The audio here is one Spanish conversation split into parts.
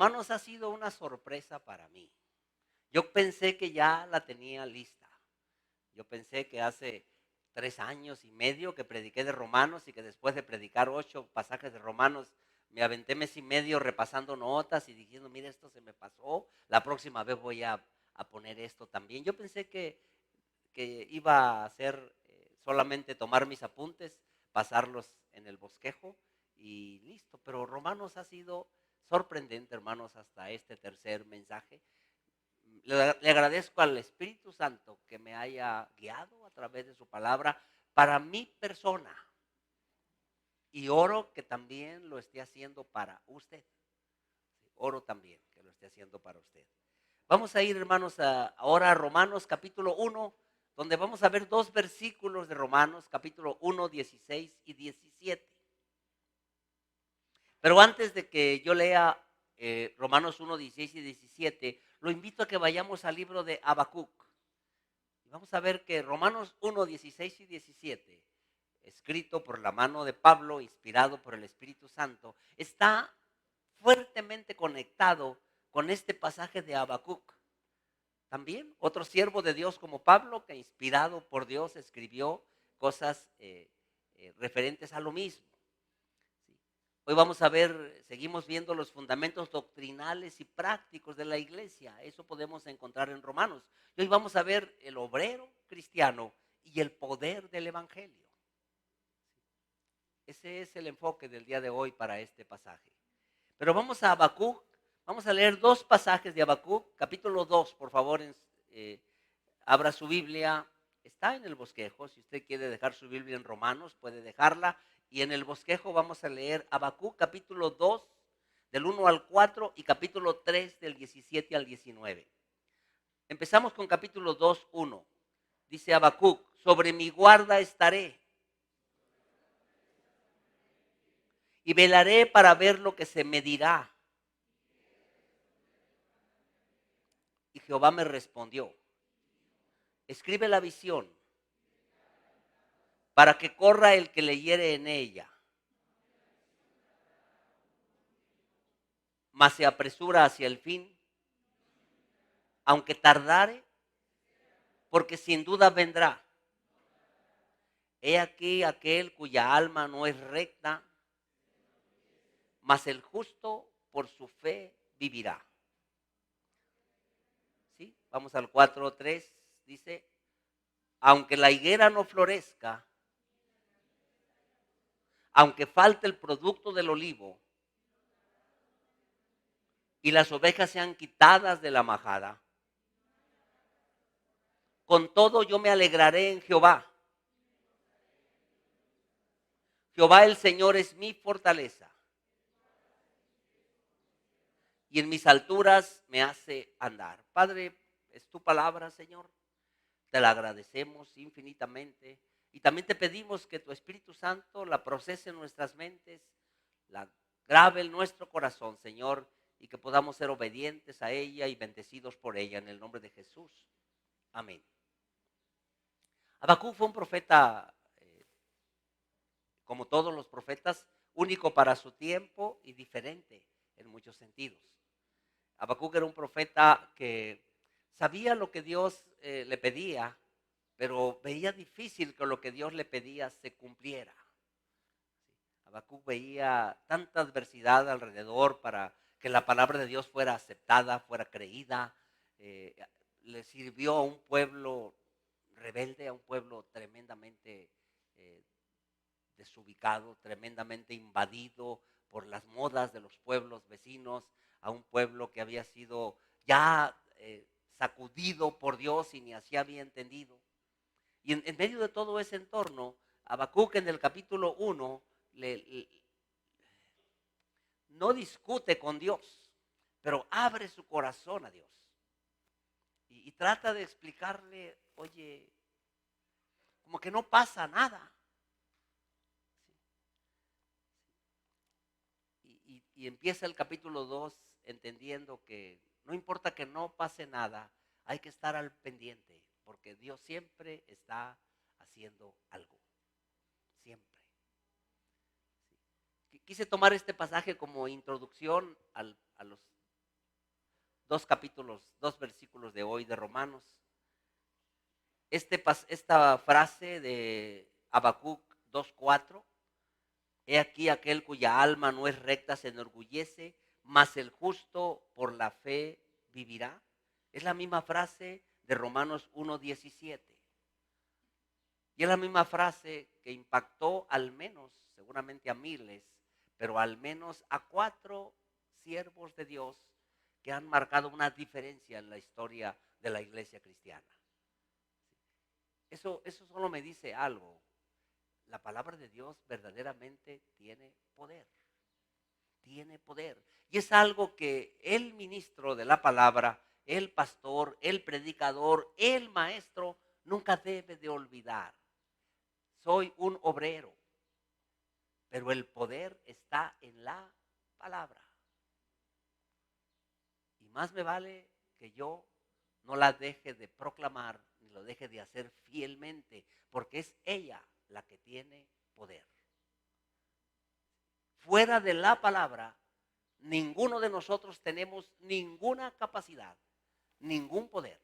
Romanos ha sido una sorpresa para mí. Yo pensé que ya la tenía lista. Yo pensé que hace 3 años y medio que prediqué de Romanos y que después de predicar 8 pasajes de Romanos me aventé mes y medio repasando notas y diciendo, mira, esto se me pasó, la próxima vez voy a poner esto también. Yo pensé que iba a hacer solamente tomar mis apuntes, pasarlos en el bosquejo y listo. Pero Romanos ha sido sorprendente, hermanos, hasta este tercer mensaje. Le agradezco al Espíritu Santo que me haya guiado a través de su palabra para mi persona. Y oro que también lo esté haciendo para usted. Oro también que lo esté haciendo para usted. Vamos a ir, hermanos, ahora a Romanos capítulo 1, donde vamos a ver 2 versículos de Romanos, capítulo 1, 16 y 17. Pero antes de que yo lea Romanos 1, 16 y 17, lo invito a que vayamos al libro de Habacuc. Vamos a ver que Romanos 1, 16 y 17, escrito por la mano de Pablo, inspirado por el Espíritu Santo, está fuertemente conectado con este pasaje de Habacuc. También otro siervo de Dios como Pablo, que inspirado por Dios escribió cosas referentes a lo mismo. ¿Sí? Hoy vamos a ver, seguimos viendo los fundamentos doctrinales y prácticos de la iglesia. Eso podemos encontrar en Romanos. Y hoy vamos a ver el obrero cristiano y el poder del evangelio. Ese es el enfoque del día de hoy para este pasaje. Pero vamos a Habacuc, vamos a leer 2 pasajes de Habacuc, capítulo 2, por favor, abra su Biblia, está en el bosquejo, si usted quiere dejar su Biblia en Romanos, puede dejarla, y en el bosquejo vamos a leer Habacuc, capítulo 2, del 1 al 4, y capítulo 3, del 17 al 19. Empezamos con capítulo 2, 1. Dice Habacuc, sobre mi guarda estaré, y velaré para ver lo que se me dirá. Y Jehová me respondió, escribe la visión, para que corra el que leyere en ella. Mas se apresura hacia el fin, aunque tardare, porque sin duda vendrá. He aquí aquel cuya alma no es recta, mas el justo por su fe vivirá. ¿Sí? Vamos al 4:3, dice, aunque la higuera no florezca, aunque falte el producto del olivo, y las ovejas sean quitadas de la majada, con todo yo me alegraré en Jehová. Jehová el Señor es mi fortaleza, y en mis alturas me hace andar. Padre, es tu palabra, Señor. Te la agradecemos infinitamente. Y también te pedimos que tu Espíritu Santo la procese en nuestras mentes, la grabe en nuestro corazón, Señor, y que podamos ser obedientes a ella y bendecidos por ella en el nombre de Jesús. Amén. Habacuc fue un profeta, como todos los profetas, único para su tiempo y diferente en muchos sentidos. Habacuc era un profeta que sabía lo que Dios le pedía, pero veía difícil que lo que Dios le pedía se cumpliera. Habacuc veía tanta adversidad alrededor para que la palabra de Dios fuera aceptada, fuera creída. Eh, Le sirvió a un pueblo rebelde, a un pueblo tremendamente eh, desubicado, tremendamente invadido por las modas de los pueblos vecinos, a un pueblo que había sido ya sacudido por Dios y ni así había entendido. Y en medio de todo ese entorno, Habacuc en el capítulo 1 no discute con Dios, pero abre su corazón a Dios. Y trata de explicarle, oye, como que no pasa nada. Y empieza el capítulo 2 entendiendo que no importa que no pase nada, hay que estar al pendiente, porque Dios siempre está haciendo algo. Siempre. Quise tomar este pasaje como introducción a los dos versículos de hoy de Romanos. Esta frase de Habacuc 2:4, he aquí aquel cuya alma no es recta se enorgullece, mas el justo por la fe vivirá. Es la misma frase de Romanos 1:17. Y es la misma frase que impactó al menos, seguramente a miles, pero al menos a 4 siervos de Dios que han marcado una diferencia en la historia de la iglesia cristiana. Eso solo me dice algo. La palabra de Dios verdaderamente tiene poder. Tiene poder. Y es algo que el ministro de la palabra, el pastor, el predicador, el maestro, nunca debe de olvidar. Soy un obrero, pero el poder está en la palabra. Y más me vale que yo no la deje de proclamar ni lo deje de hacer fielmente, porque es ella la que tiene poder. Fuera de la palabra, ninguno de nosotros tenemos ninguna capacidad, ningún poder.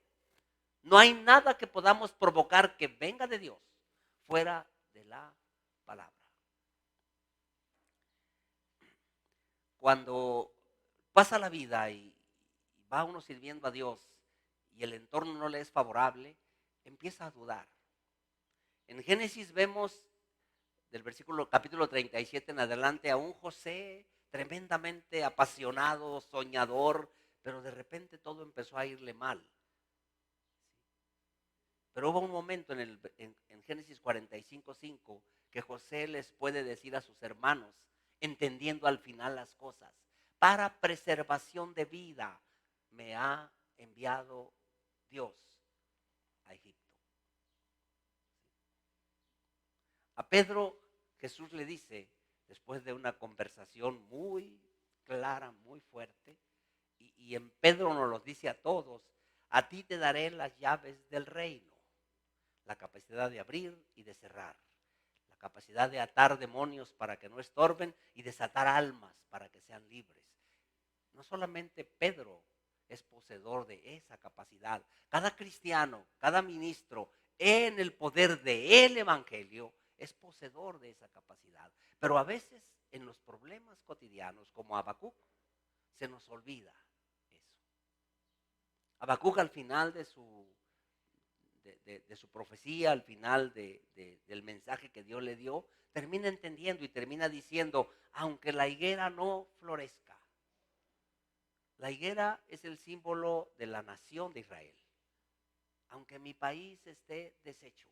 No hay nada que podamos provocar que venga de Dios fuera de la palabra. Cuando pasa la vida y va uno sirviendo a Dios y el entorno no le es favorable, empieza a dudar. En Génesis vemos del capítulo 37 en adelante a un José tremendamente apasionado, soñador, pero de repente todo empezó a irle mal. Pero hubo un momento en Génesis 45:5 que José les puede decir a sus hermanos, entendiendo al final las cosas, para preservación de vida me ha enviado Dios a Egipto. A Pedro Jesús le dice, después de una conversación muy clara, muy fuerte, y en Pedro nos lo dice a todos, a ti te daré las llaves del reino, la capacidad de abrir y de cerrar, la capacidad de atar demonios para que no estorben y desatar almas para que sean libres. No solamente Pedro es poseedor de esa capacidad, cada cristiano, cada ministro en el poder del evangelio es poseedor de esa capacidad. Pero a veces en los problemas cotidianos, como Habacuc, se nos olvida eso. Habacuc al final de su profecía, al final del mensaje que Dios le dio, termina entendiendo y termina diciendo, aunque la higuera no florezca. La higuera es el símbolo de la nación de Israel. Aunque mi país esté deshecho,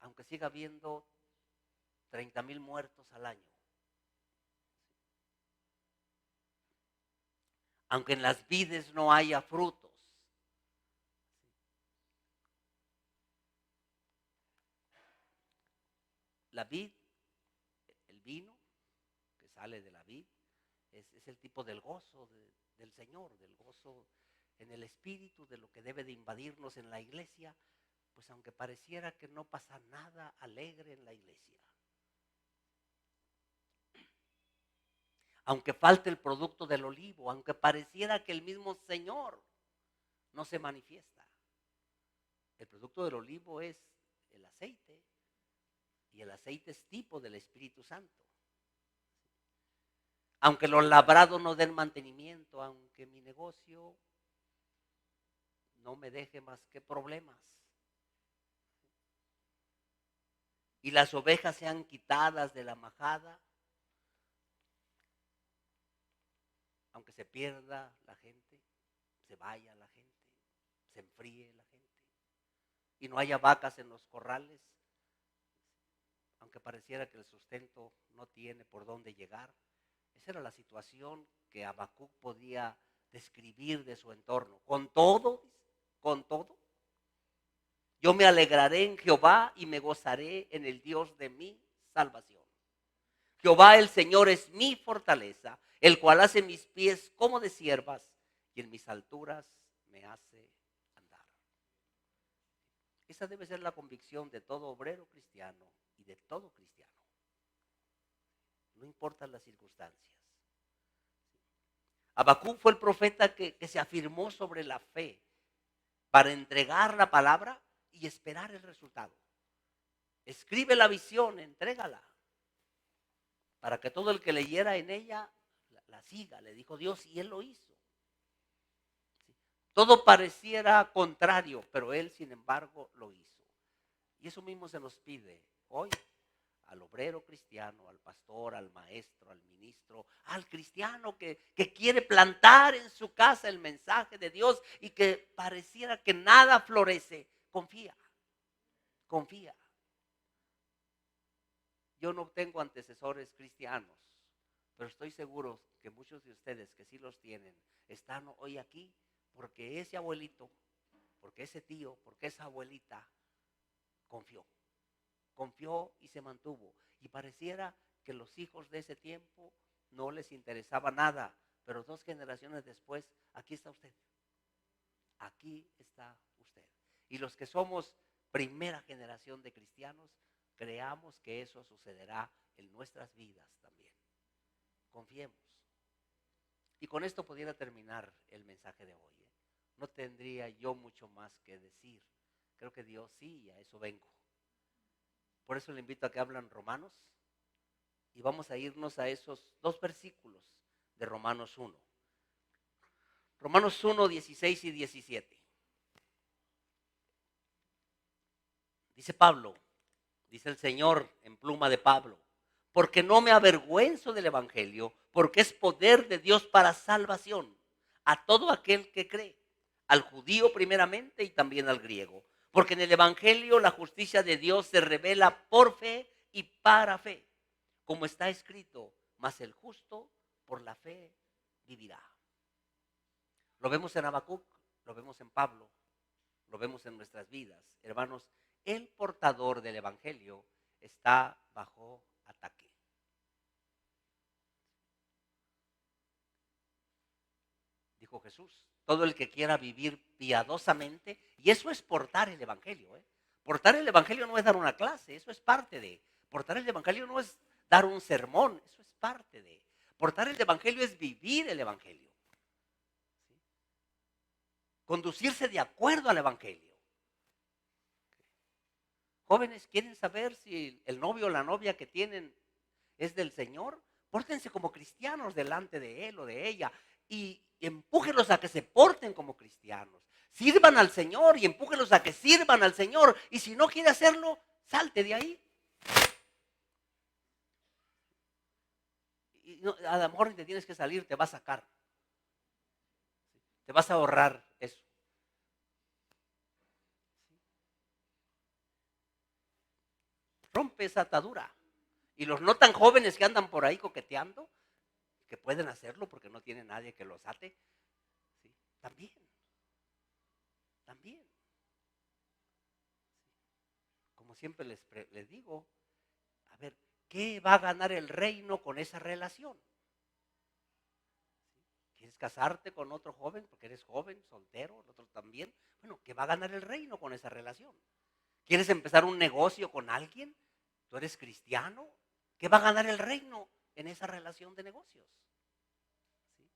aunque siga habiendo 30,000 muertos al año, aunque en las vides no haya frutos, la vid, el vino que sale de la vid, es el tipo del gozo del Señor, del gozo en el espíritu, de lo que debe de invadirnos en la iglesia, pues aunque pareciera que no pasa nada alegre en la iglesia, aunque falte el producto del olivo, aunque pareciera que el mismo Señor no se manifiesta. El producto del olivo es el aceite, y el aceite es tipo del Espíritu Santo. Aunque los labrados no den mantenimiento, aunque mi negocio no me deje más que problemas, y las ovejas sean quitadas de la majada, aunque se pierda la gente, se vaya la gente, se enfríe la gente, y no haya vacas en los corrales, aunque pareciera que el sustento no tiene por dónde llegar. Esa era la situación que Habacuc podía describir de su entorno. Con todo, yo me alegraré en Jehová y me gozaré en el Dios de mi salvación. Jehová el Señor es mi fortaleza, el cual hace mis pies como de siervas y en mis alturas me hace andar. Esa debe ser la convicción de todo obrero cristiano y de todo cristiano. No importan las circunstancias. Habacuc fue el profeta que se afirmó sobre la fe para entregar la palabra y esperar el resultado. Escribe la visión, entrégala, para que todo el que leyera en ella la siga, le dijo Dios, y él lo hizo. Todo pareciera contrario, pero él, sin embargo, lo hizo. Y eso mismo se nos pide hoy al obrero cristiano, al pastor, al maestro, al ministro, al cristiano que quiere plantar en su casa el mensaje de Dios y que pareciera que nada florece. Confía, confía. Yo no tengo antecesores cristianos, pero estoy seguro que muchos de ustedes que sí los tienen, están hoy aquí porque ese abuelito, porque ese tío, porque esa abuelita confió. Confió y se mantuvo. Y pareciera que los hijos de ese tiempo no les interesaba nada. Pero 2 generaciones después, aquí está usted. Aquí está usted. Y los que somos primera generación de cristianos, creamos que eso sucederá en nuestras vidas también. Confiemos. Y con esto pudiera terminar el mensaje de hoy. No tendría yo mucho más que decir. Creo que Dios sí, a eso vengo. Por eso le invito a que hablan Romanos y vamos a irnos a esos 2 versículos de Romanos 1. Romanos 1, 16 y 17. Dice Pablo, dice el Señor en pluma de Pablo, porque no me avergüenzo del Evangelio, porque es poder de Dios para salvación a todo aquel que cree, al judío primeramente y también al griego. Porque en el Evangelio la justicia de Dios se revela por fe y para fe. Como está escrito, mas el justo por la fe vivirá. Lo vemos en Habacuc, lo vemos en Pablo, lo vemos en nuestras vidas. Hermanos, el portador del Evangelio está bajo ataque. Dijo Jesús, todo el que quiera vivir piadosamente, y eso es portar el Evangelio. Portar el Evangelio no es dar una clase, eso es parte de. Portar el Evangelio no es dar un sermón, eso es parte de. Portar el Evangelio es vivir el Evangelio. ¿Sí? Conducirse de acuerdo al Evangelio. Jóvenes, ¿quieren saber si el novio o la novia que tienen es del Señor? Pórtense como cristianos delante de él o de ella y empújenlos a que se porten como cristianos. Sirvan al Señor y empújenlos a que sirvan al Señor. Y si no quiere hacerlo, salte de ahí. Y no, a lo mejor te tienes que salir, te va a sacar. Te vas a ahorrar eso. Rompe esa atadura. Y los no tan jóvenes que andan por ahí coqueteando, que pueden hacerlo porque no tiene nadie que los ate, ¿sí? También. Como siempre les digo, a ver, ¿qué va a ganar el reino con esa relación? ¿Quieres casarte con otro joven porque eres joven, soltero, el otro también? Bueno, ¿qué va a ganar el reino con esa relación? ¿Quieres empezar un negocio con alguien? ¿Tú eres cristiano? ¿Qué va a ganar el reino en esa relación de negocios? ¿Sí?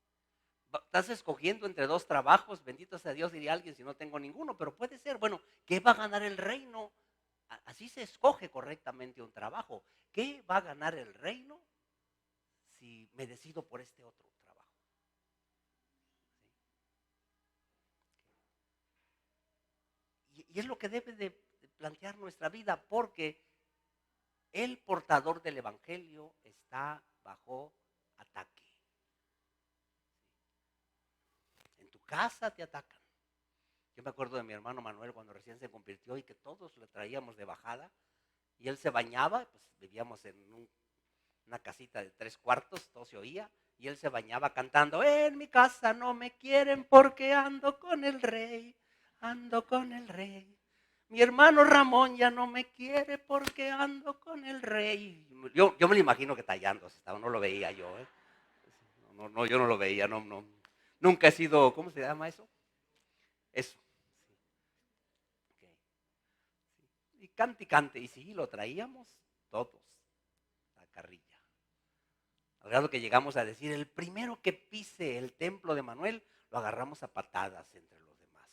Estás escogiendo entre 2 trabajos, bendito sea Dios, diría alguien, si no tengo ninguno, pero puede ser, bueno, ¿qué va a ganar el reino? Así se escoge correctamente un trabajo. ¿Qué va a ganar el reino si me decido por este otro trabajo? ¿Sí? Y es lo que debe de plantear nuestra vida, porque el portador del Evangelio está bajo ataque. En tu casa te atacan. Yo me acuerdo de mi hermano Manuel cuando recién se convirtió y que todos le traíamos de bajada y él se bañaba, pues vivíamos en una casita de 3 cuartos, todo se oía, y él se bañaba cantando, en mi casa no me quieren porque ando con el rey, ando con el rey. Mi hermano Ramón ya no me quiere porque ando con el rey. Yo me lo imagino que tallándose, no lo veía yo. No, yo no lo veía, no. Nunca he sido, ¿cómo se llama eso? Eso. Okay. Y cante, y sí, lo traíamos todos, la carrilla. Al grado que llegamos a decir, el primero que pise el templo de Manuel, lo agarramos a patadas entre los demás.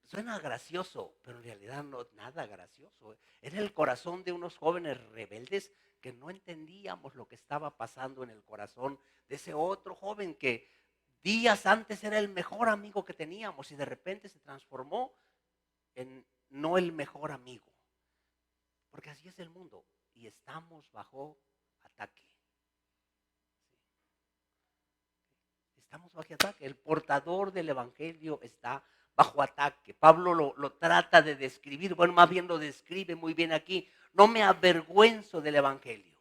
Suena gracioso, pero en realidad no es nada gracioso. Era el corazón de unos jóvenes rebeldes que no entendíamos lo que estaba pasando en el corazón de ese otro joven que días antes era el mejor amigo que teníamos y de repente se transformó en no el mejor amigo. Porque así es el mundo y estamos bajo ataque. Estamos bajo ataque. El portador del evangelio está bajo ataque. Pablo lo trata de describir, bueno, más bien lo describe muy bien aquí. No me avergüenzo del evangelio.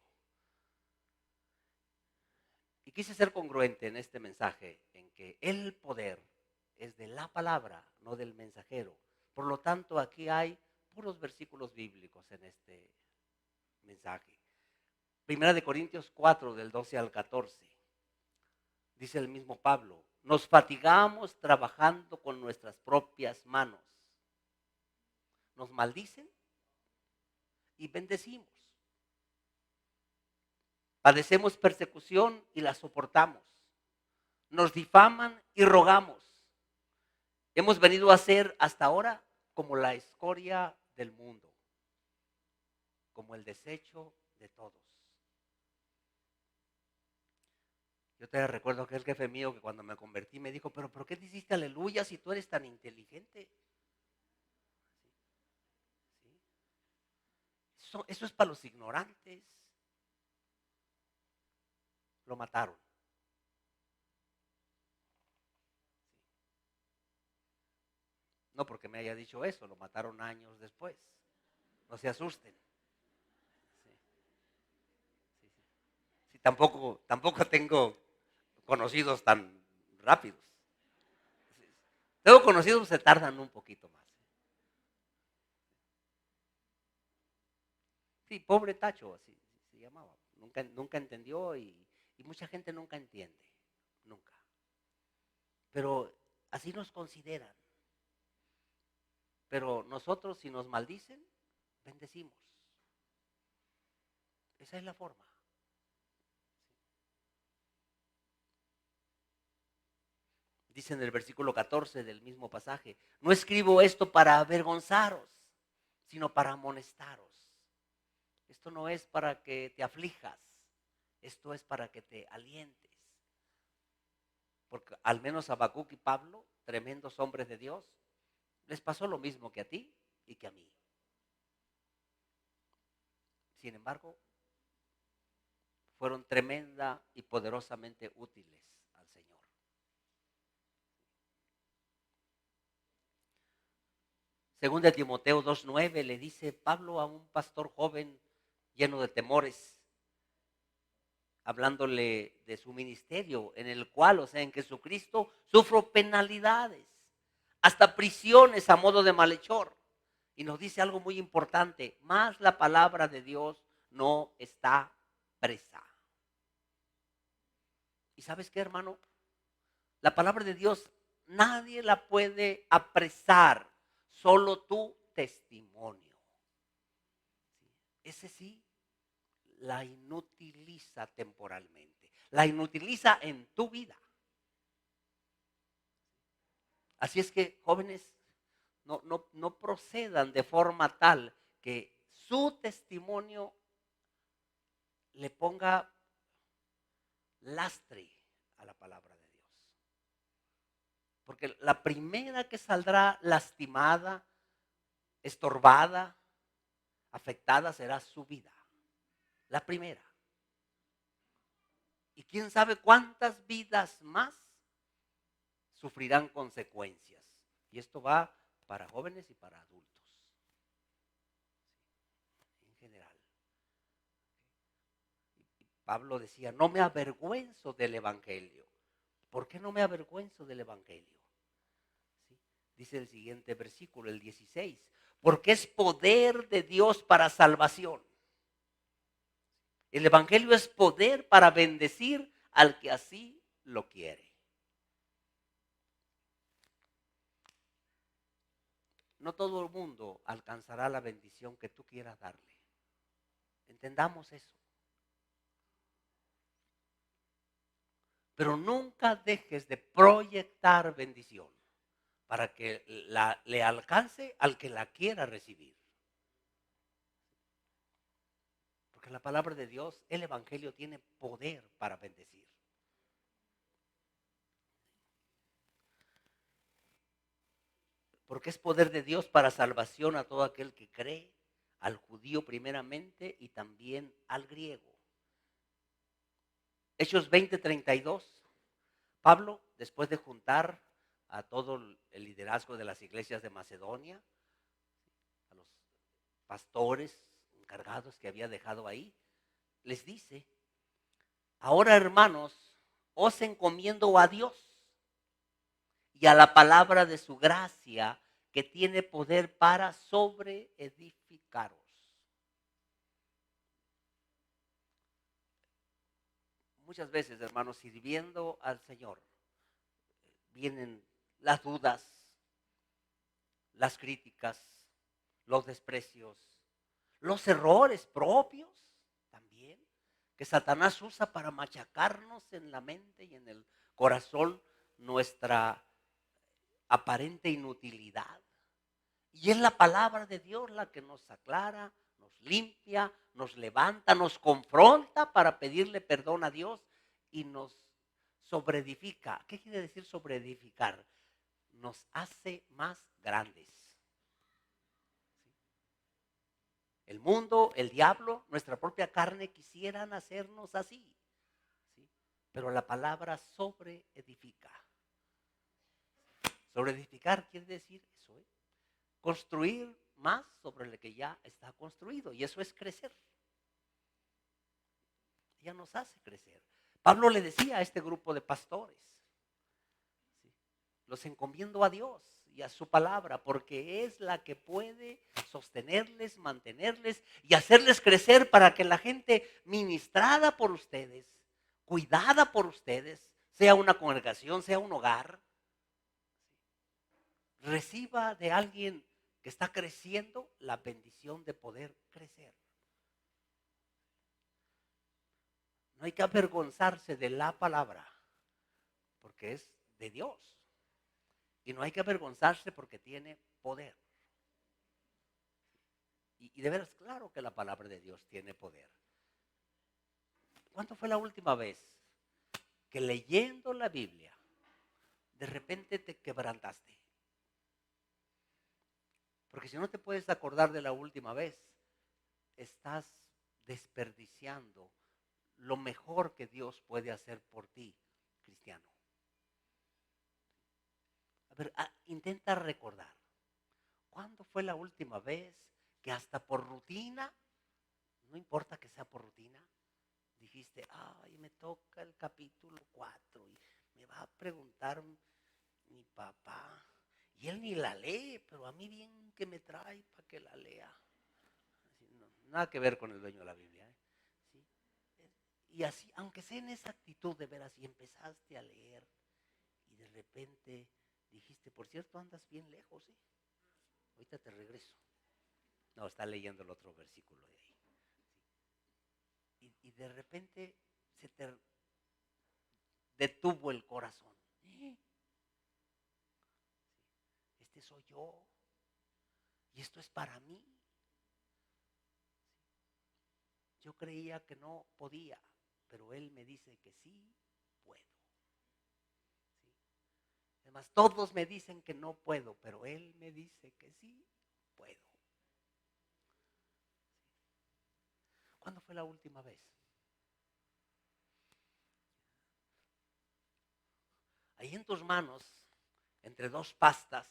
Y quise ser congruente en este mensaje, en que el poder es de la palabra, no del mensajero. Por lo tanto, aquí hay puros versículos bíblicos en este mensaje. Primera de Corintios 4, del 12 al 14. Dice el mismo Pablo, nos fatigamos trabajando con nuestras propias manos. Nos maldicen y bendecimos. Padecemos persecución y la soportamos. Nos difaman y rogamos. Hemos venido a ser hasta ahora como la escoria del mundo, como el desecho de todos. Yo te recuerdo aquel jefe mío que cuando me convertí me dijo, pero ¿por qué dijiste aleluya si tú eres tan inteligente? ¿Sí? Eso es para los ignorantes. Lo mataron. No porque me haya dicho eso, lo mataron años después. No se asusten. Sí, sí, sí. Sí, tampoco tengo conocidos tan rápidos. Sí, sí. Tengo conocidos que se tardan un poquito más. Sí, pobre Tacho, así se llamaba. Nunca entendió y mucha gente nunca entiende. Nunca. Pero así nos consideran. Pero nosotros, si nos maldicen, bendecimos. Esa es la forma. Dice en el versículo 14 del mismo pasaje, no escribo esto para avergonzaros, sino para amonestaros. Esto no es para que te aflijas, esto es para que te alientes. Porque al menos Habacuc y Pablo, tremendos hombres de Dios, les pasó lo mismo que a ti y que a mí. Sin embargo, fueron tremenda y poderosamente útiles al Señor. Según de Timoteo 2:9 le dice Pablo a un pastor joven lleno de temores, hablándole de su ministerio, en el cual, o sea, en Jesucristo, sufro penalidades, hasta prisiones a modo de malhechor. Y nos dice algo muy importante, más la palabra de Dios no está presa. ¿Y sabes qué, hermano? La palabra de Dios nadie la puede apresar, solo tu testimonio. Ese sí la inutiliza temporalmente, la inutiliza en tu vida. Así es que, jóvenes, no procedan de forma tal que su testimonio le ponga lastre a la palabra de Dios. Porque la primera que saldrá lastimada, estorbada, afectada será su vida. La primera. Y quién sabe cuántas vidas más sufrirán consecuencias. Y esto va para jóvenes y para adultos. En general. Pablo decía, no me avergüenzo del Evangelio. ¿Por qué no me avergüenzo del Evangelio? ¿Sí? Dice el siguiente versículo, el 16, porque es poder de Dios para salvación. El Evangelio es poder para bendecir al que así lo quiere. No todo el mundo alcanzará la bendición que tú quieras darle. Entendamos eso. Pero nunca dejes de proyectar bendición para que le alcance al que la quiera recibir. Porque la palabra de Dios, el Evangelio tiene poder para bendecir. Porque es poder de Dios para salvación a todo aquel que cree, al judío primeramente y también al griego. Hechos 20:32. Pablo, después de juntar a todo el liderazgo de las iglesias de Macedonia, a los pastores encargados que había dejado ahí, les dice: ahora, hermanos, os encomiendo a Dios y a la palabra de su gracia, que tiene poder para sobreedificaros. Muchas veces, hermanos, sirviendo al Señor, vienen las dudas, las críticas, los desprecios, los errores propios también, que Satanás usa para machacarnos en la mente y en el corazón nuestra aparente inutilidad. Y es la palabra de Dios la que nos aclara, nos limpia, nos levanta, nos confronta para pedirle perdón a Dios y nos sobreedifica. ¿Qué quiere decir sobreedificar? Nos hace más grandes. El mundo, el diablo, nuestra propia carne quisieran hacernos así, ¿sí? Pero la palabra sobreedifica. Sobreedificar quiere decir eso, ¿eh? Construir más sobre lo que ya está construido, y eso es crecer. Ya nos hace crecer. Pablo le decía a este grupo de pastores: ¿sí? Los encomiendo a Dios y a su palabra, porque es la que puede sostenerles, mantenerles y hacerles crecer, para que la gente ministrada por ustedes, cuidada por ustedes, sea una congregación, sea un hogar, reciba de alguien que está creciendo la bendición de poder crecer. No hay que avergonzarse de la palabra, porque es de Dios. Y no hay que avergonzarse porque tiene poder. Y de veras, claro que la palabra de Dios tiene poder. ¿Cuándo fue la última vez que leyendo la Biblia de repente te quebrantaste? Porque si no te puedes acordar de la última vez, estás desperdiciando lo mejor que Dios puede hacer por ti, cristiano. A ver, intenta recordar. ¿Cuándo fue la última vez que hasta por rutina, no importa que sea por rutina, dijiste: ay, me toca el capítulo 4 y me va a preguntar mi papá, y él ni la lee, pero a mí bien que me trae para que la lea? Así, no, nada que ver con el dueño de la Biblia, ¿eh? ¿Sí? Y así, aunque sea en esa actitud de veras, y empezaste a leer y de repente dijiste: por cierto, andas bien lejos, ¿eh? Ahorita te regreso. No, está leyendo el otro versículo de ahí. Y de repente se te detuvo el corazón. Este soy yo. Y esto es para mí. Yo creía que no podía, pero Él me dice que sí puedo. ¿Sí? Además, todos me dicen que no puedo, pero Él me dice que sí puedo. ¿Cuándo fue la última vez? Ahí en tus manos, entre dos pastas,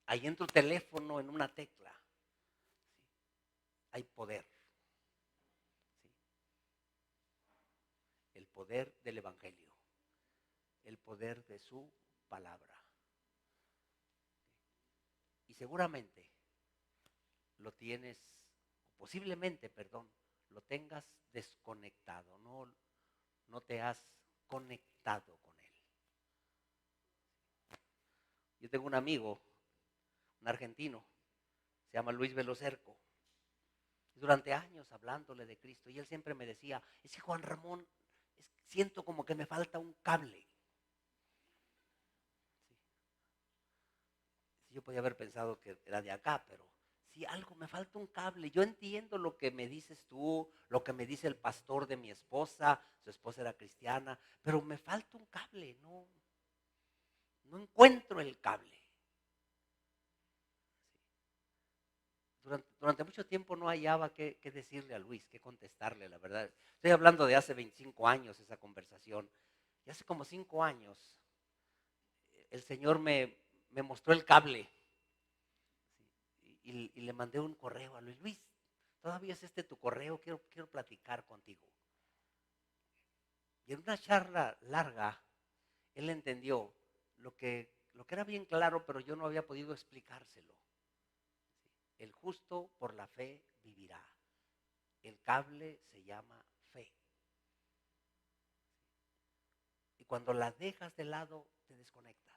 ahí en tu teléfono, en una tecla, ¿sí? Hay poder. ¿Sí? El poder del Evangelio, el poder de su palabra. Y seguramente lo tienes, posiblemente, perdón, lo tengas desconectado, no te has conectado con él. Yo tengo un amigo, un argentino, se llama Luis Velocerco. Durante años hablándole de Cristo, y él siempre me decía: es que Juan Ramón, siento como que me falta un cable. Sí, yo podía haber pensado que era de acá, pero si algo me falta un cable. Yo entiendo lo que me dices tú, lo que me dice el pastor de mi esposa, su esposa era cristiana, pero me falta un cable, no encuentro el cable. Durante mucho tiempo no hallaba qué decirle a Luis, qué contestarle, la verdad. Estoy hablando de hace 25 años esa conversación. Y hace como 5 años el Señor me mostró el cable. Y le mandé un correo a Luis. Luis, todavía es tu correo, quiero platicar contigo. Y en una charla larga, él entendió lo que era bien claro, pero yo no había podido explicárselo. El justo por la fe vivirá. El cable se llama fe. Y cuando la dejas de lado, te desconectas.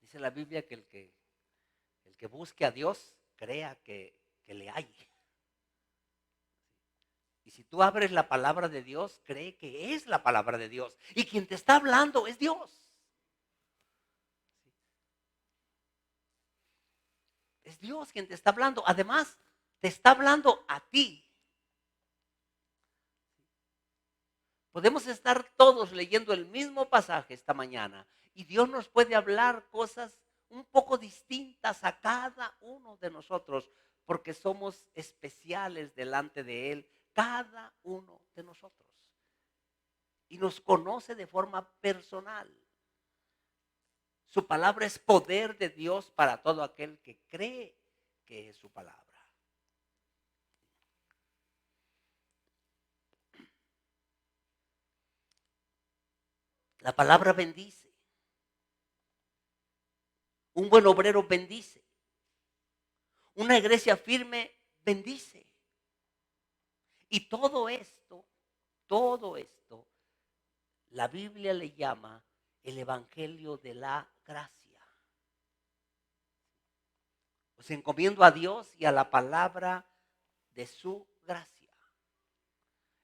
Dice la Biblia que el que busque a Dios, crea que le hay. Y si tú abres la palabra de Dios, cree que es la palabra de Dios. Y quien te está hablando es Dios. Es Dios quien te está hablando. Además, te está hablando a ti. Podemos estar todos leyendo el mismo pasaje esta mañana y Dios nos puede hablar cosas un poco distintas a cada uno de nosotros porque somos especiales delante de Él, cada uno de nosotros. Y nos conoce de forma personal. Su palabra es poder de Dios para todo aquel que cree que es su palabra. La palabra bendice. Un buen obrero bendice. Una iglesia firme bendice. Y todo esto, la Biblia le llama el evangelio de la gracia. Os encomiendo a Dios y a la palabra de su gracia.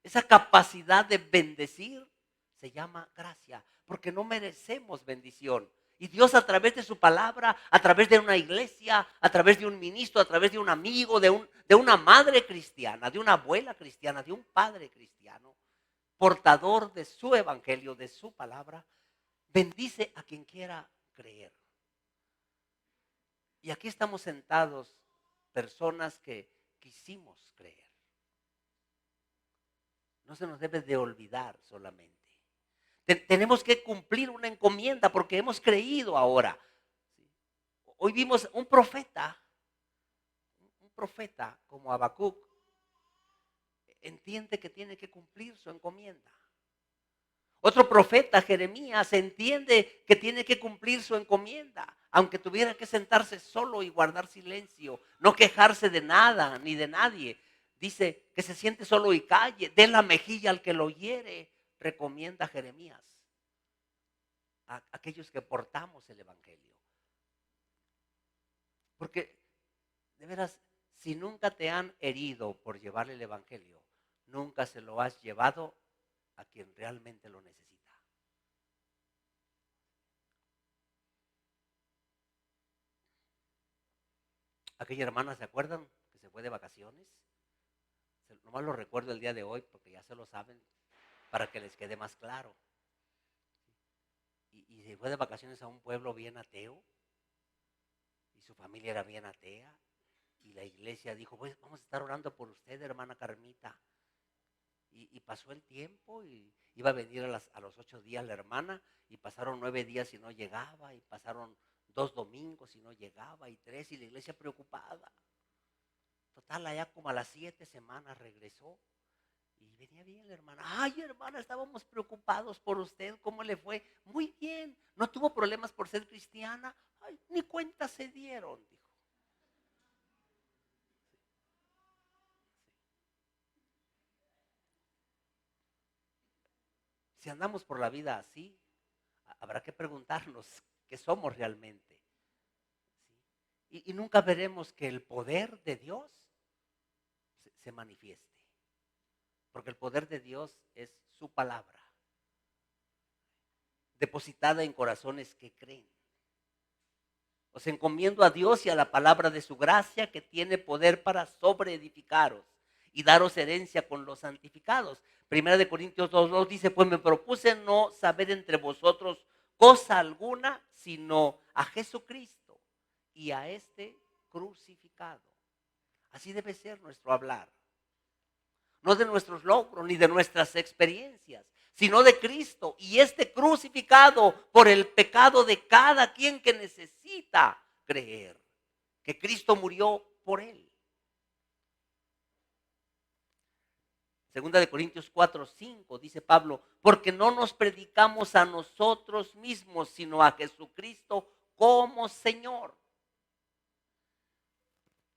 Esa capacidad de bendecir se llama gracia, porque no merecemos bendición. Y Dios a través de su palabra, a través de una iglesia, a través de un ministro, a través de un amigo, de una madre cristiana, de una abuela cristiana, de un padre cristiano, portador de su evangelio, de su palabra, bendice a quien quiera creer. Y aquí estamos sentados, personas que quisimos creer. No se nos debe de olvidar solamente. Tenemos que cumplir una encomienda porque hemos creído ahora. Hoy vimos un profeta como Habacuc, entiende que tiene que cumplir su encomienda. Otro profeta, Jeremías, entiende que tiene que cumplir su encomienda, aunque tuviera que sentarse solo y guardar silencio, no quejarse de nada ni de nadie. Dice que se siente solo y calle, dé la mejilla al que lo hiere, recomienda Jeremías a aquellos que portamos el evangelio. Porque, de veras, si nunca te han herido por llevar el evangelio, nunca se lo has llevado a quien realmente lo necesita. Aquella hermana, ¿se acuerdan que se fue de vacaciones? Nomás lo recuerdo el día de hoy porque ya se lo saben para que les quede más claro. Y se fue de vacaciones a un pueblo bien ateo y su familia era bien atea y la iglesia dijo, pues vamos a estar orando por usted, hermana Carmita. Y pasó el tiempo y iba a venir a los 8 días la hermana y pasaron 9 días y no llegaba y pasaron 2 domingos y no llegaba y 3 y la iglesia preocupada. Total, allá como a las 7 semanas regresó y venía bien la hermana. Ay, hermana, estábamos preocupados por usted, ¿cómo le fue? Muy bien, no tuvo problemas por ser cristiana. Ay, ni cuenta se dieron, dijo. Si andamos por la vida así, habrá que preguntarnos qué somos realmente. Y nunca veremos que el poder de Dios se manifieste. Porque el poder de Dios es su palabra, depositada en corazones que creen. Os encomiendo a Dios y a la palabra de su gracia, que tiene poder para sobreedificaros y daros herencia con los santificados. Primera de Corintios 2:2 dice: pues me propuse no saber entre vosotros cosa alguna, sino a Jesucristo y a este crucificado. Así debe ser nuestro hablar. No de nuestros logros ni de nuestras experiencias, sino de Cristo y este crucificado por el pecado de cada quien que necesita creer que Cristo murió por él. Segunda de Corintios 4:5 dice Pablo: porque no nos predicamos a nosotros mismos, sino a Jesucristo como Señor.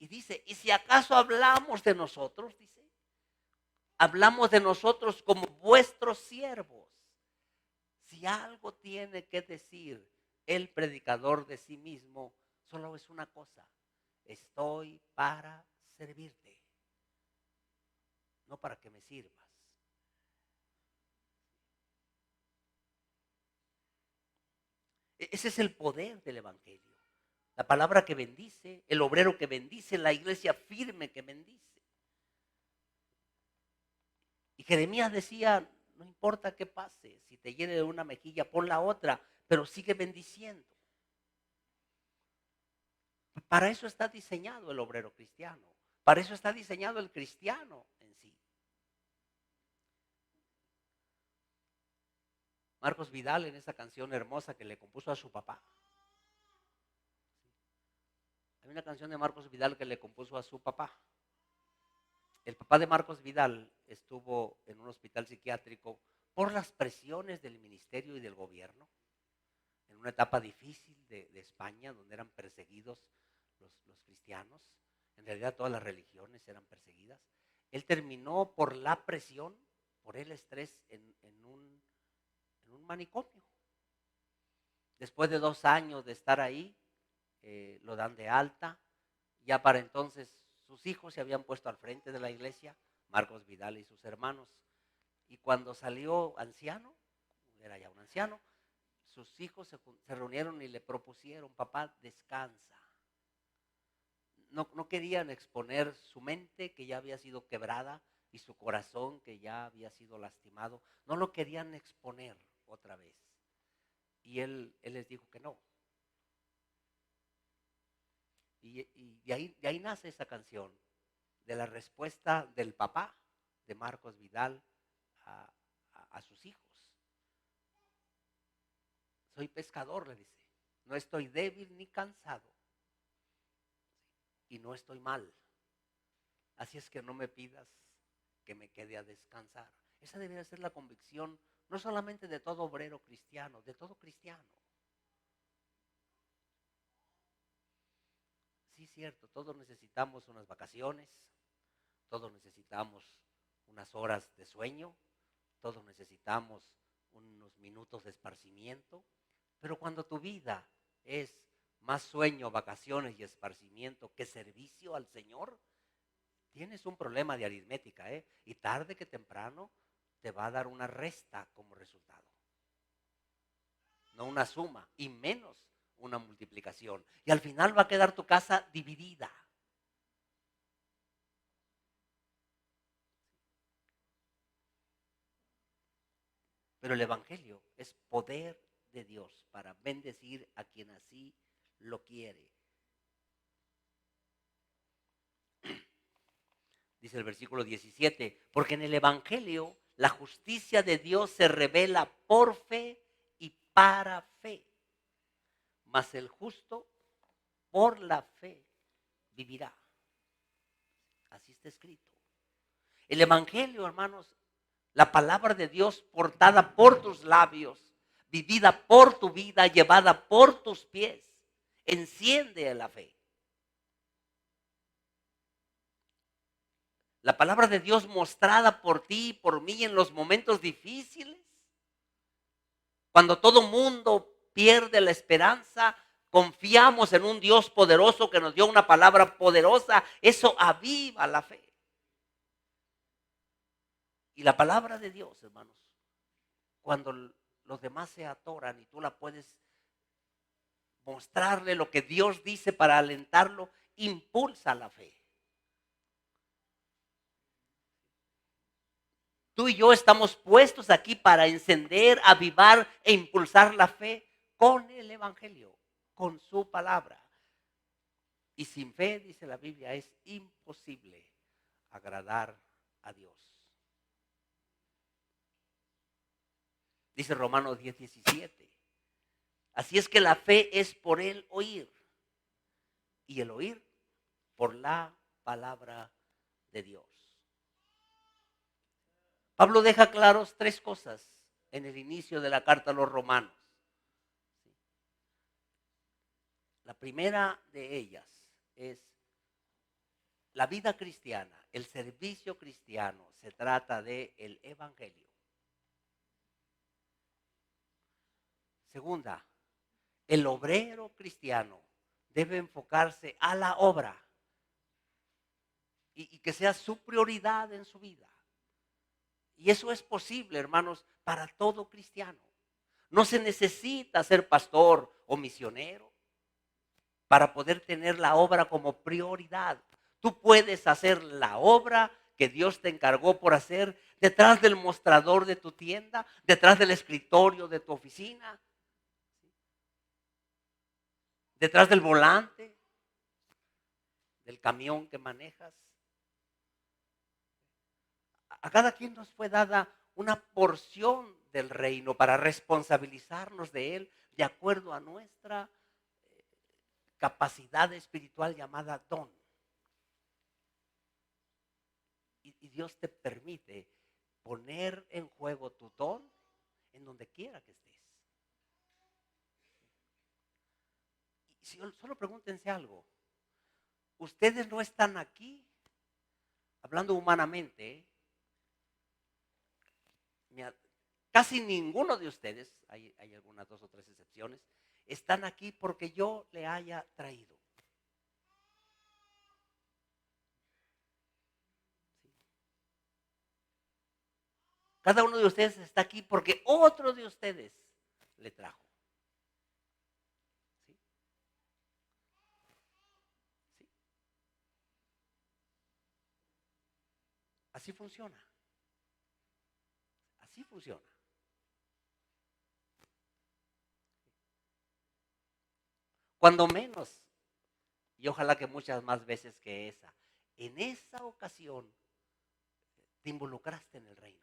Y dice: y si acaso hablamos de nosotros, dice, hablamos de nosotros como vuestros siervos. Si algo tiene que decir el predicador de sí mismo, solo es una cosa: estoy para servirte, no para que me sirvas. Ese es el poder del evangelio. La palabra que bendice, el obrero que bendice, la iglesia firme que bendice. Y Jeremías decía: no importa qué pase, si te hiere de una mejilla, pon la otra, pero sigue bendiciendo. Para eso está diseñado el obrero cristiano. Para eso está diseñado el cristiano en sí. Marcos Vidal, en esa canción hermosa que le compuso a su papá. Hay una canción de Marcos Vidal que le compuso a su papá. El papá de Marcos Vidal estuvo en un hospital psiquiátrico por las presiones del ministerio y del gobierno, en una etapa difícil de España, donde eran perseguidos los cristianos. En realidad todas las religiones eran perseguidas. Él terminó por la presión, por el estrés, en un manicomio. Después de 2 años de estar ahí, lo dan de alta. Ya para entonces sus hijos se habían puesto al frente de la iglesia, Marcos Vidal y sus hermanos. Y cuando salió anciano, era ya un anciano, sus hijos se reunieron y le propusieron: papá, descansa. No querían exponer su mente, que ya había sido quebrada, y su corazón, que ya había sido lastimado. No lo querían exponer otra vez. Y él les dijo que no. Y de ahí nace esa canción, de la respuesta del papá de Marcos Vidal a sus hijos. Soy pescador, le dice. No estoy débil ni cansado. Y no estoy mal. Así es que no me pidas que me quede a descansar. Esa debería ser la convicción, no solamente de todo obrero cristiano, de todo cristiano. Sí, cierto, todos necesitamos unas vacaciones, todos necesitamos unas horas de sueño, todos necesitamos unos minutos de esparcimiento, pero cuando tu vida es más sueño, vacaciones y esparcimiento que servicio al Señor, tienes un problema de aritmética, y tarde que temprano te va a dar una resta como resultado. No una suma, y menos una multiplicación. Y al final va a quedar tu casa dividida. Pero el evangelio es poder de Dios para bendecir a quien así lo quiere. Dice el versículo 17: porque en el evangelio la justicia de Dios se revela por fe y para fe. Mas el justo por la fe vivirá. Así está escrito. El evangelio, hermanos, la palabra de Dios portada por tus labios, vivida por tu vida, llevada por tus pies, enciende la fe. La palabra de Dios mostrada por ti y por mí en los momentos difíciles, cuando todo mundo pierde la esperanza, confiamos en un Dios poderoso que nos dio una palabra poderosa. Eso aviva la fe. Y la palabra de Dios, hermanos, cuando los demás se atoran y tú la puedes mostrarle lo que Dios dice para alentarlo, impulsa la fe. Tú y yo estamos puestos aquí para encender, avivar e impulsar la fe con el Evangelio, con su palabra. Y sin fe, dice la Biblia, es imposible agradar a Dios. Dice Romanos 10:17. Así es que la fe es por el oír y el oír por la palabra de Dios. Pablo deja claros tres cosas en el inicio de la carta a los romanos. La primera de ellas es la vida cristiana, el servicio cristiano, se trata de el evangelio. Segunda, el obrero cristiano debe enfocarse a la obra y que sea su prioridad en su vida. Y eso es posible, hermanos, para todo cristiano. No se necesita ser pastor o misionero para poder tener la obra como prioridad. Tú puedes hacer la obra que Dios te encargó por hacer detrás del mostrador de tu tienda, detrás del escritorio de tu oficina, detrás del volante, del camión que manejas. A cada quien nos fue dada una porción del reino para responsabilizarnos de él de acuerdo a nuestra capacidad espiritual llamada don. Y Dios te permite poner en juego tu don en donde quiera que estés. Y solo pregúntense algo. Ustedes no están aquí, hablando humanamente, casi ninguno de ustedes, hay algunas 2 o 3 excepciones, están aquí porque yo le haya traído. Cada uno de ustedes está aquí porque otro de ustedes le trajo. ¿Sí? ¿Sí? Así funciona. Así funciona. Cuando menos, y ojalá que muchas más veces que esa, en esa ocasión te involucraste en el reino.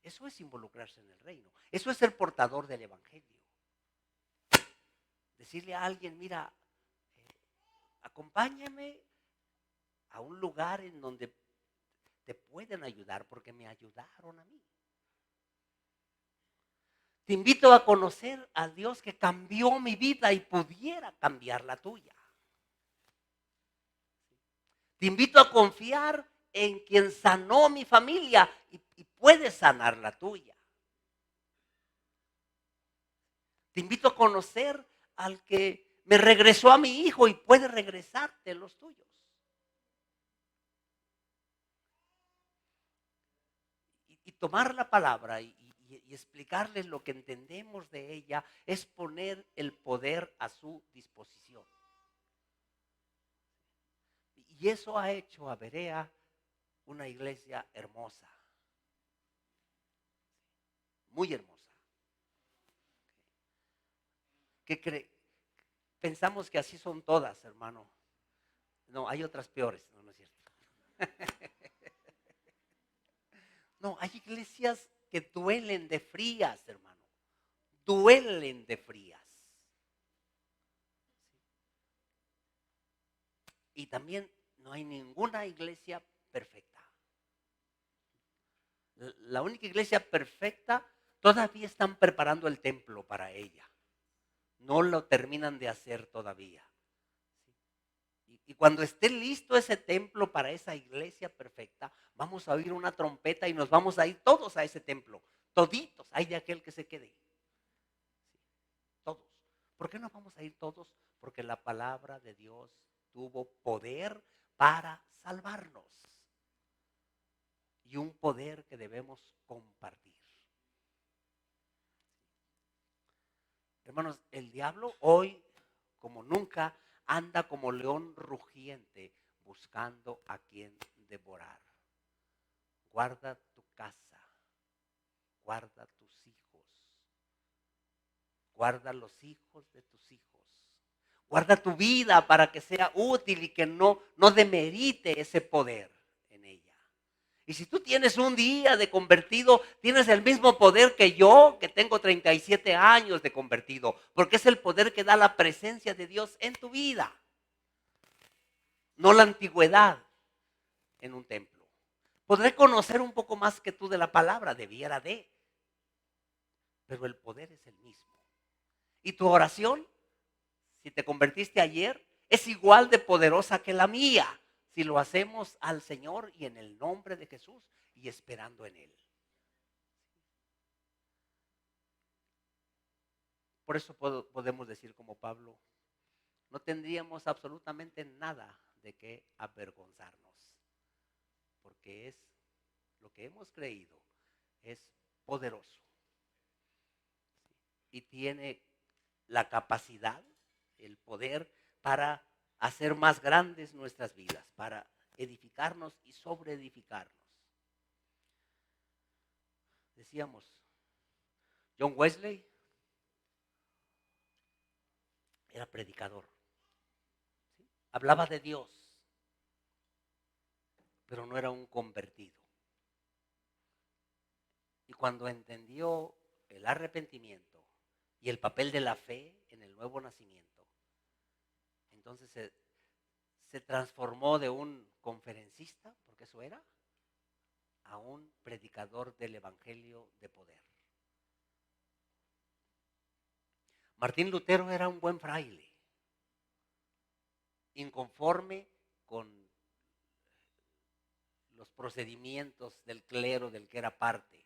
Eso es involucrarse en el reino. Eso es ser portador del evangelio. Decirle a alguien, mira, acompáñame a un lugar en donde te pueden ayudar porque me ayudaron a mí. Te invito a conocer a Dios que cambió mi vida y pudiera cambiar la tuya. Te invito a confiar en quien sanó mi familia y puede sanar la tuya. Te invito a conocer al que me regresó a mi hijo y puede regresarte los tuyos. Y tomar la palabra y explicarles lo que entendemos de ella es poner el poder a su disposición. Y eso ha hecho a Berea una iglesia hermosa, muy hermosa. Pensamos que así son todas, hermano. No, hay otras peores, no, no es cierto. No, hay iglesias que duelen de frías, hermano. Duelen de frías. Y también no hay ninguna iglesia perfecta. La única iglesia perfecta, todavía están preparando el templo para ella. No lo terminan de hacer todavía. Y cuando esté listo ese templo para esa iglesia perfecta, vamos a oír una trompeta y nos vamos a ir todos a ese templo. Toditos, hay de aquel que se quede. Todos. ¿Por qué no vamos a ir todos? Porque la palabra de Dios tuvo poder para salvarnos. y un poder que debemos compartir. Hermanos, el diablo hoy, como nunca, anda como león rugiente buscando a quien devorar. Guarda tu casa, guarda tus hijos, guarda los hijos de tus hijos. Guarda tu vida para que sea útil y que no demerite ese poder en ella. Y si tú tienes un día de convertido, tienes el mismo poder que yo, que tengo 37 años de convertido, porque es el poder que da la presencia de Dios en tu vida, no la antigüedad en un templo. Podré conocer un poco más que tú de la palabra, debiera de, pero el poder es el mismo. Y tu oración, si te convertiste ayer, es igual de poderosa que la mía, si lo hacemos al Señor y en el nombre de Jesús y esperando en Él. Por eso podemos decir como Pablo, no tendríamos absolutamente nada de qué avergonzarnos, porque es lo que hemos creído, es poderoso y tiene la capacidad, el poder para hacer más grandes nuestras vidas, para edificarnos y sobreedificarnos. Decíamos, John Wesley era predicador, ¿sí? Hablaba de Dios, pero no era un convertido. Y cuando entendió el arrepentimiento y el papel de la fe en el nuevo nacimiento, entonces se transformó de un conferencista, porque eso era, a un predicador del evangelio de poder. Martín Lutero era un buen fraile, inconforme con los procedimientos del clero del que era parte.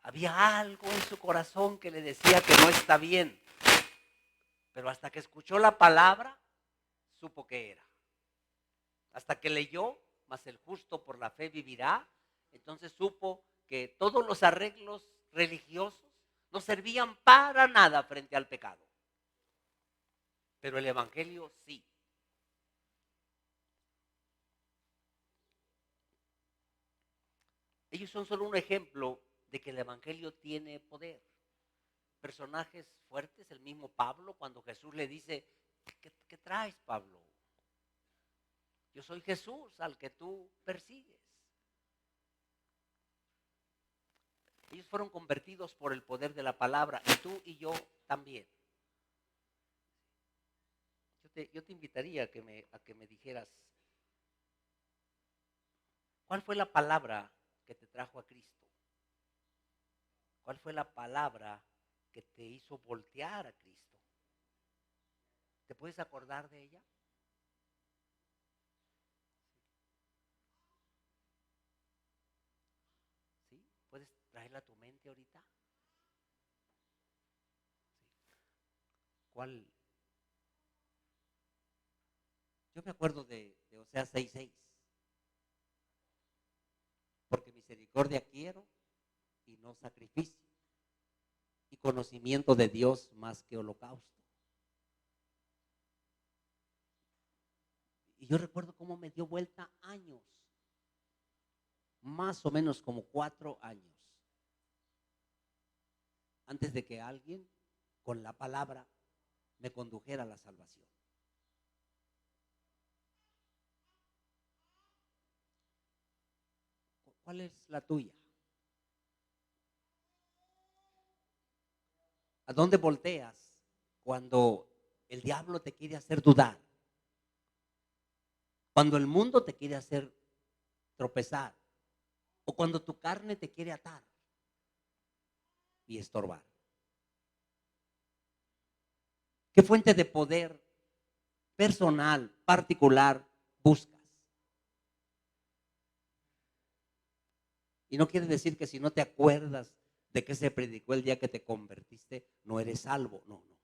Había algo en su corazón que le decía que no está bien, pero hasta que escuchó la palabra, supo que era. Hasta que leyó, mas el justo por la fe vivirá, entonces supo que todos los arreglos religiosos no servían para nada frente al pecado. Pero el evangelio sí. Ellos son solo un ejemplo de que el evangelio tiene poder. Personajes fuertes, el mismo Pablo, cuando Jesús le dice, ¿qué traes, Pablo? Yo soy Jesús al que tú persigues. Ellos fueron convertidos por el poder de la palabra y tú y yo también. Yo te invitaría a que me dijeras, ¿cuál fue la palabra que te trajo a Cristo? ¿Cuál fue la palabra que te hizo voltear a Cristo? ¿Te puedes acordar de ella? ¿Sí? ¿Puedes traerla a tu mente ahorita? ¿Sí? ¿Cuál? Yo me acuerdo de Oseas 6:6. Porque misericordia quiero y no sacrificio, y conocimiento de Dios más que holocausto. Y yo recuerdo cómo me dio vuelta años, más o menos como 4 años, antes de que alguien con la palabra me condujera a la salvación. ¿Cuál es la tuya? ¿A dónde volteas cuando el diablo te quiere hacer dudar? Cuando el mundo te quiere hacer tropezar, o cuando tu carne te quiere atar y estorbar. ¿Qué fuente de poder personal, particular buscas? Y no quiere decir que si no te acuerdas de qué se predicó el día que te convertiste, no eres salvo. No, no.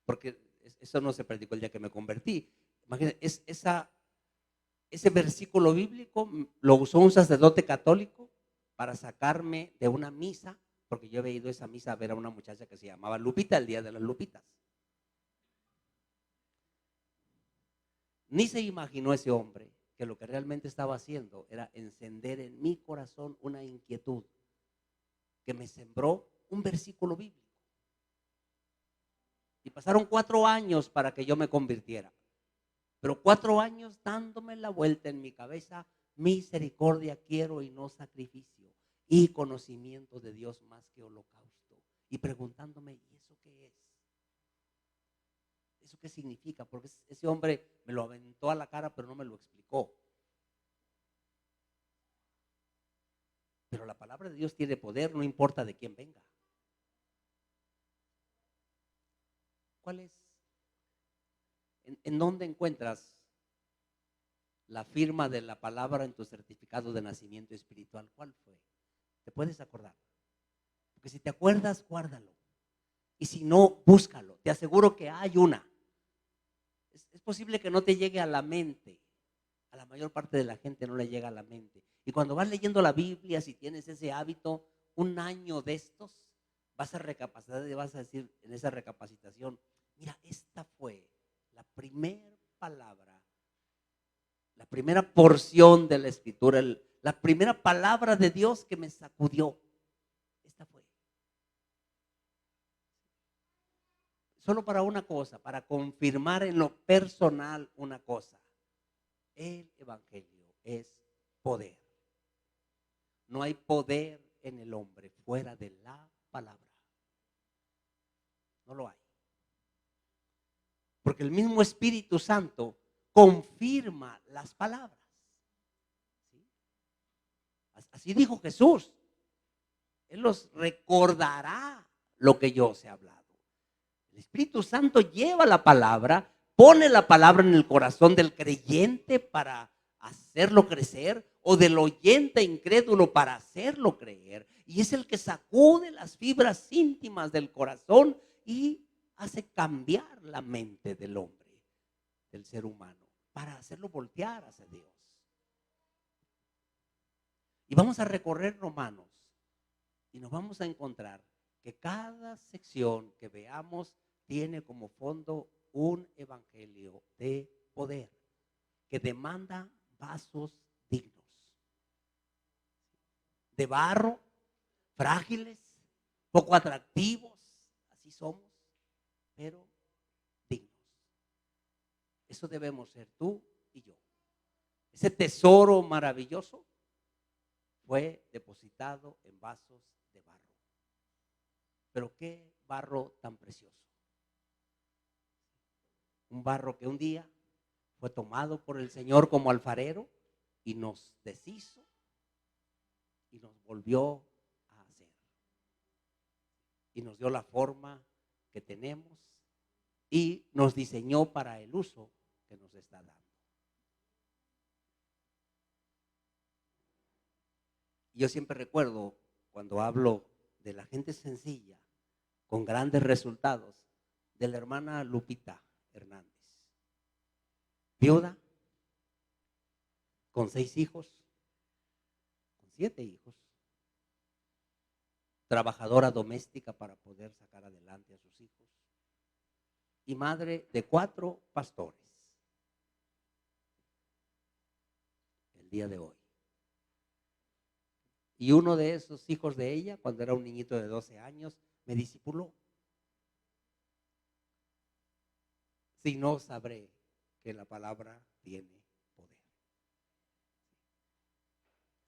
Porque eso no se predicó el día que me convertí. Imagínate, Ese versículo bíblico lo usó un sacerdote católico para sacarme de una misa, porque yo había ido a esa misa a ver a una muchacha que se llamaba Lupita, el día de las Lupitas. Ni se imaginó ese hombre que lo que realmente estaba haciendo era encender en mi corazón una inquietud que me sembró un versículo bíblico. Y pasaron 4 años para que yo me convirtiera. Pero 4 años dándome la vuelta en mi cabeza, misericordia quiero y no sacrificio, y conocimiento de Dios más que holocausto. Y preguntándome, ¿y eso qué es? ¿Eso qué significa? Porque ese hombre me lo aventó a la cara, pero no me lo explicó. Pero la palabra de Dios tiene poder, no importa de quién venga. ¿Cuál es? ¿En dónde encuentras la firma de la palabra en tu certificado de nacimiento espiritual? ¿Cuál fue? ¿Te puedes acordar? Porque si te acuerdas, guárdalo. Y si no, búscalo. Te aseguro que hay una. Es posible que no te llegue a la mente. A la mayor parte de la gente no le llega a la mente. Y cuando vas leyendo la Biblia, si tienes ese hábito, un año de estos, vas a recapacitar y vas a decir en esa recapacitación, mira, esta fue la primera palabra, la primera porción de la escritura, la primera palabra de Dios que me sacudió. Esta fue. Solo para una cosa, para confirmar en lo personal una cosa. El evangelio es poder. No hay poder en el hombre fuera de la palabra. No lo hay. Porque el mismo Espíritu Santo confirma las palabras. ¿Sí? Así dijo Jesús. Él los recordará lo que yo os he hablado. El Espíritu Santo lleva la palabra, pone la palabra en el corazón del creyente para hacerlo crecer, o del oyente incrédulo para hacerlo creer. Y es el que sacude las fibras íntimas del corazón y hace cambiar la mente del hombre, del ser humano, para hacerlo voltear hacia Dios. Y vamos a recorrer Romanos y nos vamos a encontrar que cada sección que veamos tiene como fondo un evangelio de poder que demanda vasos dignos, de barro, frágiles, poco atractivos, así somos, pero dignos. Eso debemos ser tú y yo. Ese tesoro maravilloso fue depositado en vasos de barro. Pero qué barro tan precioso. Un barro que un día fue tomado por el Señor como alfarero y nos deshizo y nos volvió a hacer. Y nos dio la forma que tenemos y nos diseñó para el uso que nos está dando. Yo siempre recuerdo cuando hablo de la gente sencilla con grandes resultados, de la hermana Lupita Hernández, viuda, con 6 hijos, con 7 hijos, trabajadora doméstica para poder sacar adelante a sus hijos y madre de 4 pastores el día de hoy. Y uno de esos hijos de ella, cuando era un niñito de 12 años, me discipuló. Si no, sabré que la palabra tiene poder.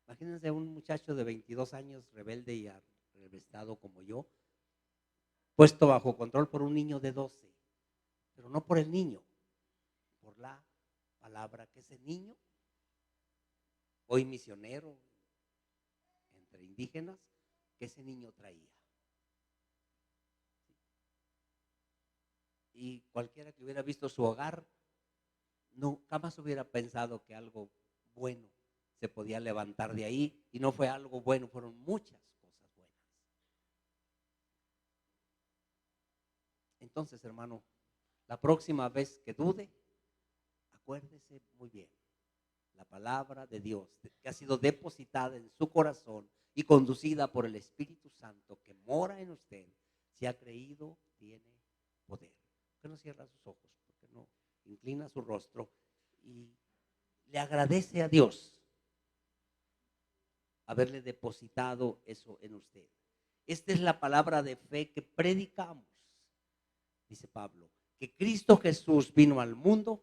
Imagínense un muchacho de 22 años, rebelde y arrevestado como yo, puesto bajo control por un niño de 12, pero no por el niño, por la palabra que ese niño, hoy misionero entre indígenas, que ese niño traía. Y cualquiera que hubiera visto su hogar, no, jamás hubiera pensado que algo bueno se podía levantar de ahí, y no fue algo bueno, fueron muchas cosas buenas. Entonces, hermano, la próxima vez que dude, acuérdese muy bien, la palabra de Dios que ha sido depositada en su corazón y conducida por el Espíritu Santo que mora en usted, si ha creído, tiene poder. ¿Por qué no cierra sus ojos? ¿Por qué no inclina su rostro y le agradece a Dios haberle depositado eso en usted? Esta es la palabra de fe que predicamos, dice Pablo, que Cristo Jesús vino al mundo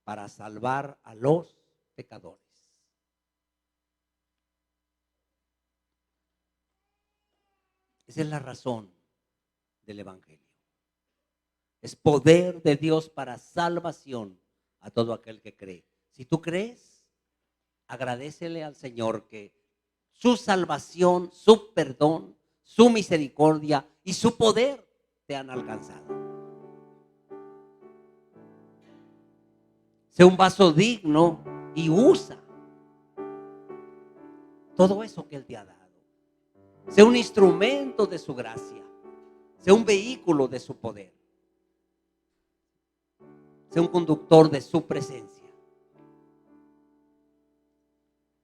para salvar a los pecadores. Esa es la razón del Evangelio. Es poder de Dios para salvación a todo aquel que cree. Si tú crees, agradécele al Señor que su salvación, su perdón, su misericordia y su poder te han alcanzado. Sé un vaso digno y usa todo eso que Él te ha dado. Sé un instrumento de su gracia. Sé un vehículo de su poder. Sé un conductor de su presencia.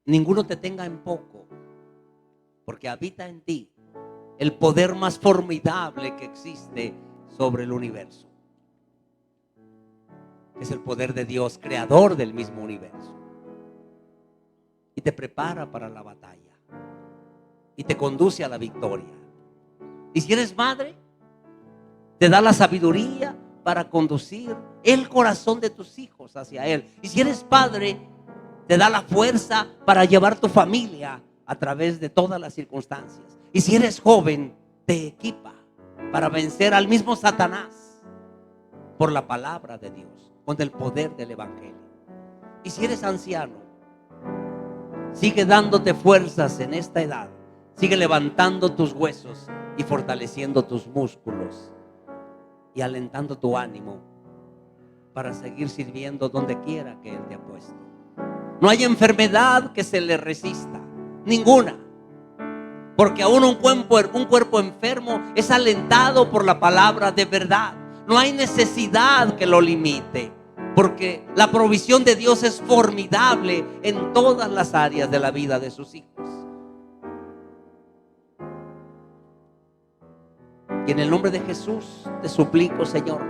Ninguno te tenga en poco, porque habita en ti el poder más formidable que existe sobre el universo. Es el poder de Dios, creador del mismo universo. Y te prepara para la batalla. Y te conduce a la victoria. Y si eres madre, te da la sabiduría para conducir el corazón de tus hijos hacia Él. Y si eres padre, te da la fuerza para llevar tu familia a través de todas las circunstancias. Y si eres joven, te equipa para vencer al mismo Satanás por la palabra de Dios, con el poder del Evangelio. Y si eres anciano, sigue dándote fuerzas en esta edad. Sigue levantando tus huesos y fortaleciendo tus músculos y alentando tu ánimo para seguir sirviendo donde quiera que Él te ha puesto. No hay enfermedad que se le resista, ninguna, porque aún un cuerpo enfermo es alentado por la palabra de verdad. No hay necesidad que lo limite, porque la provisión de Dios es formidable en todas las áreas de la vida de sus hijos. Y en el nombre de Jesús te suplico, Señor,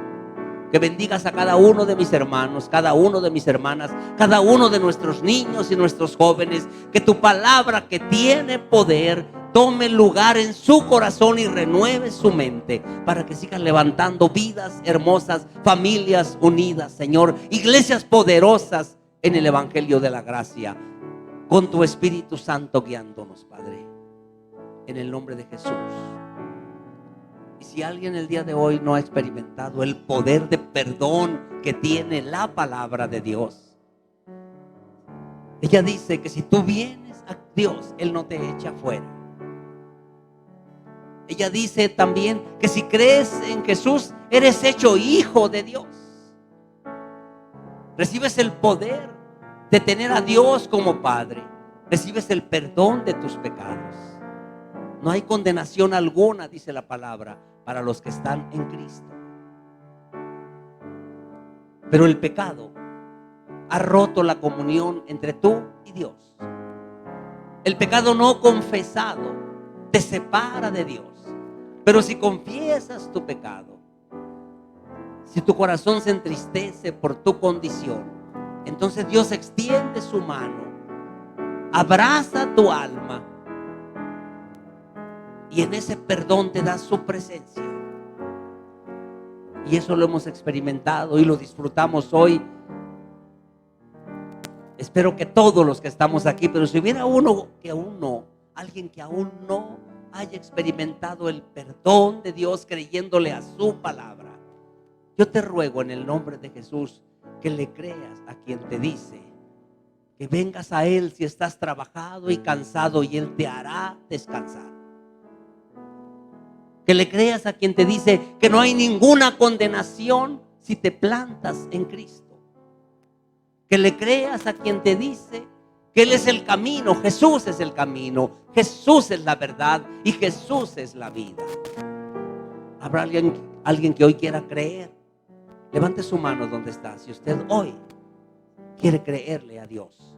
que bendigas a cada uno de mis hermanos, cada uno de mis hermanas, cada uno de nuestros niños y nuestros jóvenes. Que tu palabra, que tiene poder, tome lugar en su corazón y renueve su mente, para que sigan levantando vidas hermosas, familias unidas, Señor, iglesias poderosas en el Evangelio de la gracia, con tu Espíritu Santo guiándonos, Padre, en el nombre de Jesús. Y si alguien el día de hoy no ha experimentado el poder de perdón que tiene la palabra de Dios, ella dice que si tú vienes a Dios, Él no te echa fuera. Ella dice también que si crees en Jesús, eres hecho hijo de Dios. Recibes el poder de tener a Dios como Padre. Recibes el perdón de tus pecados. No hay condenación alguna, dice la palabra, para los que están en Cristo. Pero el pecado ha roto la comunión entre tú y Dios. El pecado no confesado te separa de Dios. Pero si confiesas tu pecado, si tu corazón se entristece por tu condición, entonces Dios extiende su mano, abraza tu alma y en ese perdón te da su presencia. Y eso lo hemos experimentado y lo disfrutamos hoy. Espero que todos los que estamos aquí, pero si hubiera alguien que aún no haya experimentado el perdón de Dios creyéndole a su palabra, yo te ruego en el nombre de Jesús que le creas a quien te dice que vengas a Él si estás trabajado y cansado, y Él te hará descansar. Que le creas a quien te dice que no hay ninguna condenación si te plantas en Cristo. Que le creas a quien te dice que Él es el camino, Jesús es el camino, Jesús es la verdad y Jesús es la vida. ¿Habrá alguien que hoy quiera creer? Levante su mano donde está. Si usted hoy quiere creerle a Dios.